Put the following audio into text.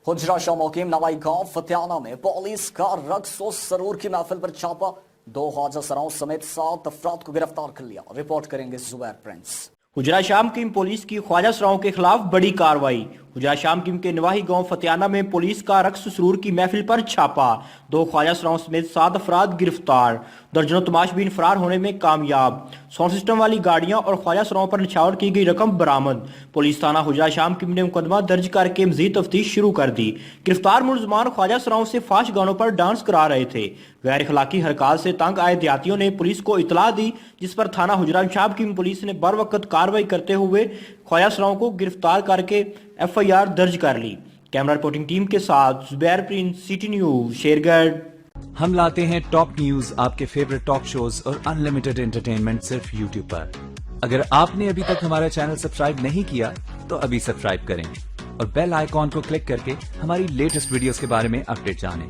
हुजरा शाह मुकीम नवाई गांव फतियाना में पुलिस का रक्स और सरूर की महफिल पर छापा। 2 ख्वाजा सराओं समेत 7 अफराद को गिरफ्तार कर लिया। रिपोर्ट करेंगे जुबैर प्रिंस। हुजरा शाह मुकीम पुलिस की ख्वाजा सराओं के खिलाफ बड़ी कार्रवाई। हुजरा शाह मुकीम के नवाही गांव फतियाना में पुलिस का रक्स सरूर की महफिल पर छापा। 2 ख्वाजा सराओं समेत 7 अफराद गिरफ्तार। दर्जनों तमाशबीन फरार होने में कामयाब। साउंड सिस्टम वाली गाड़ियां और ख्वाजा सराओं पर निछावर की गई रकम बरामद। पुलिस थाना हुजरा शाह मुकीम ने मुकदमा दर्ज करके मजीद तफ्तीश शुरू कर दी। गिरफ्तार मुलजमान ख्वाजा सराओं से फाश गानों पर डांस करा रहे थे। गैर अखलाकी हरकत से तंग आए देहातियों ने पुलिस को इतला दी, जिस पर थाना हुजरा शाह मुकीम पुलिस ने बर वक्त कार्रवाई करते हुए ख्वाजा सराओं को गिरफ्तार करके FIR दर्ज कर ली। कैमरा रिपोर्टिंग टीम के साथ Zubair Prince, city news, Shergarh. हम लाते हैं टॉप न्यूज, आपके फेवरेट टॉक शोज और अनलिमिटेड एंटरटेनमेंट सिर्फ YouTube पर। अगर आपने अभी तक हमारा चैनल सब्सक्राइब नहीं किया तो अभी सब्सक्राइब करें और बेल आइकॉन को क्लिक करके हमारी लेटेस्ट वीडियोस के बारे में अपडेट जानें।